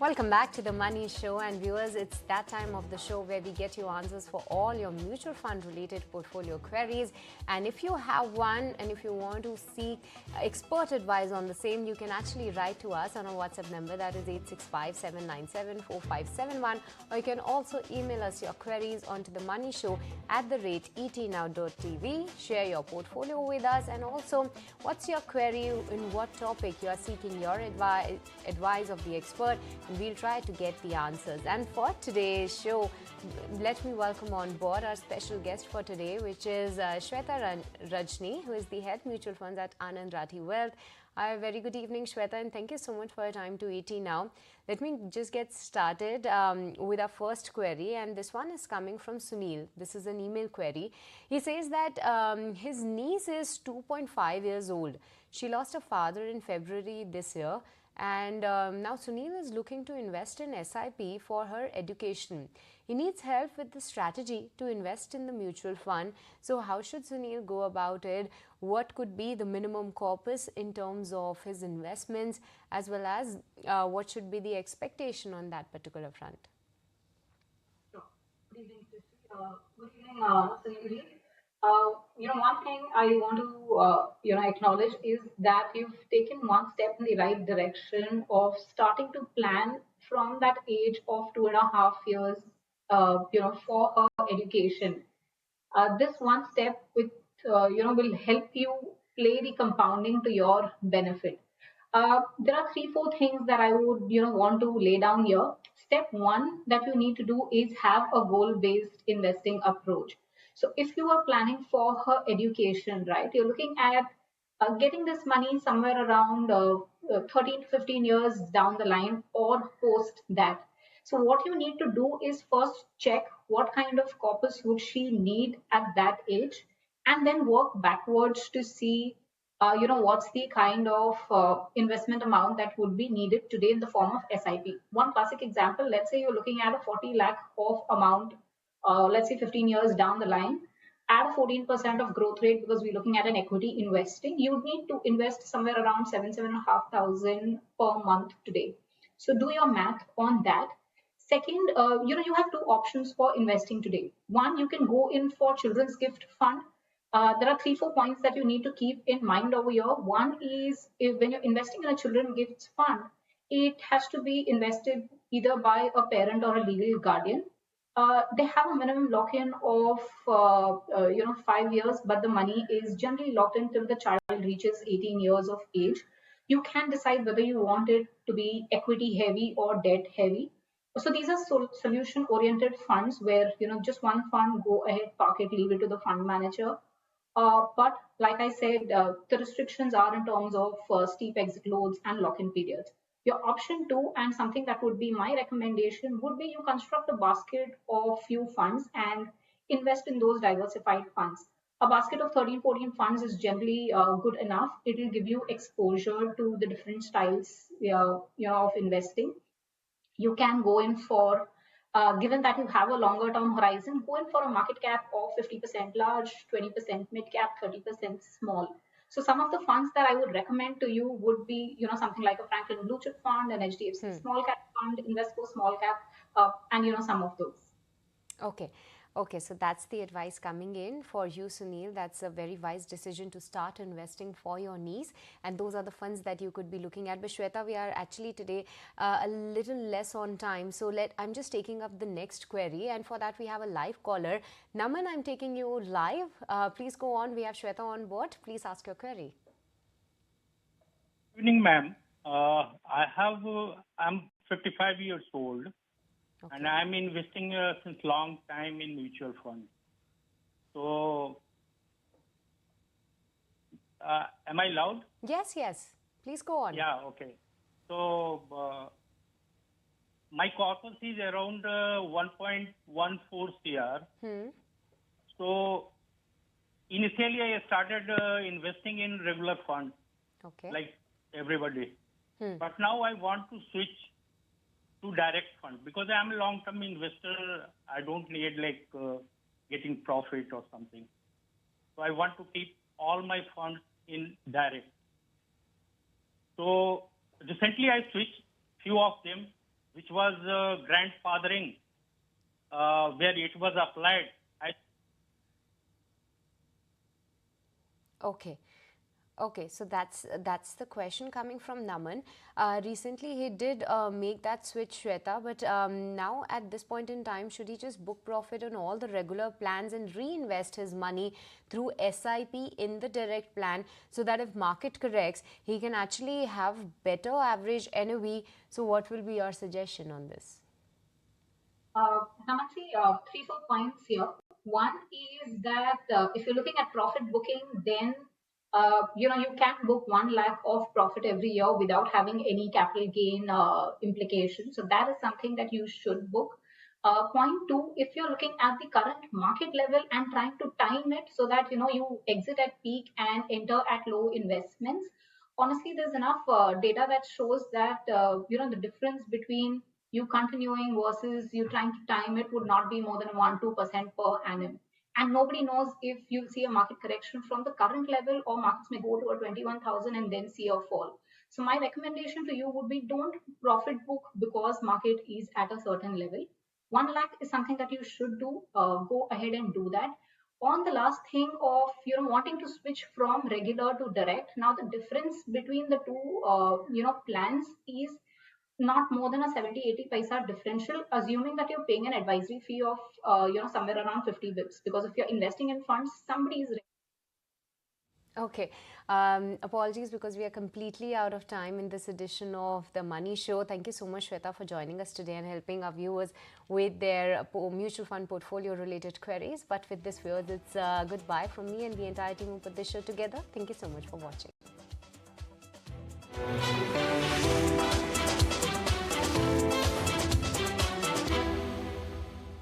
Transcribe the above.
Welcome back to the Money Show, and viewers, it's that time of the show where we get you answers for all your mutual fund related portfolio queries. And if you have one and if you want to seek expert advice on the same, you can actually write to us on our WhatsApp number, that is 865-797-4571, or you can also email us your queries onto the Money Show @etnow.tv. Share your portfolio with us, and also what's your query, in what topic you are seeking your advice of the expert. We'll try to get the answers. And for today's show, let me welcome on board our special guest for today, which is Shweta Rajni, who is the head mutual funds at Anand Rathi Wealth. Hi, very good evening, Shweta, and thank you so much for your time to ET Now. Let me just get started with our first query, and this one is coming from Sunil. This is an email query. He says that his niece is 2.5 years old. She lost her father in February this year. And now Sunil is looking to invest in SIP for her education. He needs help with the strategy to invest in the mutual fund. So how should Sunil go about it? What could be the minimum corpus in terms of his investments, as well as what should be the expectation on that particular front? Sure. Good evening, Tiffany. Good evening, Sunil. One thing I want to, acknowledge is that you've taken one step in the right direction of starting to plan from that age of 2.5 years, for her education. This one step will help you play the compounding to your benefit. There are three, four things that I would, want to lay down here. Step one that you need to do is have a goal-based investing approach. So if you are planning for her education, right, you're looking at getting this money somewhere around 13 to 15 years down the line or post that. So what you need to do is first check what kind of corpus would she need at that age, and then work backwards to see, what's the kind of investment amount that would be needed today in the form of SIP. One classic example, let's say you're looking at a 40 lakh of amount, let's say 15 years down the line, at a 14% of growth rate, because we're looking at an equity investing, you would need to invest somewhere around 7,500 per month today. So do your math on that. Second, you have two options for investing today. One, you can go in for children's gift fund. There are three, 4 points that you need to keep in mind over here. One is, when you're investing in a children gifts fund, it has to be invested either by a parent or a legal guardian. They have a minimum lock-in of 5 years, but the money is generally locked in till the child reaches 18 years of age. You can decide whether you want it to be equity heavy or debt heavy. So these are solution oriented funds where just one fund, go ahead, park it, leave it to the fund manager. But like I said, the restrictions are in terms of steep exit loads and lock-in periods. Your option two, and something that would be my recommendation, would be you construct a basket of few funds and invest in those diversified funds. A basket of 13, 14 funds is generally good enough. It will give you exposure to the different styles, of investing. You can go in for, given that you have a longer term horizon, go in for a market cap of 50% large, 20% mid cap, 30% small. So some of the funds that I would recommend to you would be, something like a Franklin Blue Chip Fund, an HDFC Small Cap Fund, Invesco Small Cap, and some of those. Okay. Okay, so that's the advice coming in for you, Sunil. That's a very wise decision to start investing for your niece, and those are the funds that you could be looking at. But Shweta, we are actually today a little less on time, so I'm just taking up the next query, and for that we have a live caller. Naman, I'm taking you live. Please go on. We have Shweta on board. Please ask your query. Good evening, ma'am. I'm 55 years old. Okay. And I'm investing since long time in mutual funds. So, am I loud? Yes, yes. Please go on. Yeah, okay. So, my corpus is around 1.14 CR. So, initially I started investing in regular funds, like everybody. But now I want to switch to direct fund because I'm a long-term investor. I don't need getting profit or something. So I want to keep all my funds in direct. So recently I switched few of them which was grandfathering, where it was applied. Okay. Okay, so that's the question coming from Naman. Recently, he did make that switch, Shweta, but now at this point in time, should he just book profit on all the regular plans and reinvest his money through SIP in the direct plan, so that if market corrects, he can actually have better average NOV? So what will be your suggestion on this? Namansi, 3, 4 points here. One is that if you're looking at profit booking, then you can book 1 lakh of profit every year without having any capital gain implication. So that is something that you should book. Point two, if you're looking at the current market level and trying to time it so that you exit at peak and enter at low investments, honestly, there's enough data that shows that the difference between you continuing versus you trying to time it would not be more than 1-2% per annum. And nobody knows if you see a market correction from the current level or markets may go to a 21,000 and then see a fall. So my recommendation to you would be, don't profit book because market is at a certain level. 1 lakh is something that you should do. Go ahead and do that. On the last thing of wanting to switch from regular to direct, now the difference between the two plans is not more than a 70-80 paisa differential, assuming that you're paying an advisory fee of somewhere around 50 bips, because if you're investing in funds, somebody is. Okay. Apologies because we are completely out of time in this edition of The Money Show. Thank you so much, Shweta, for joining us today and helping our viewers with their mutual fund portfolio related queries. But with this, viewers, it's goodbye from me and the entire team who put this show together. Thank you so much for watching.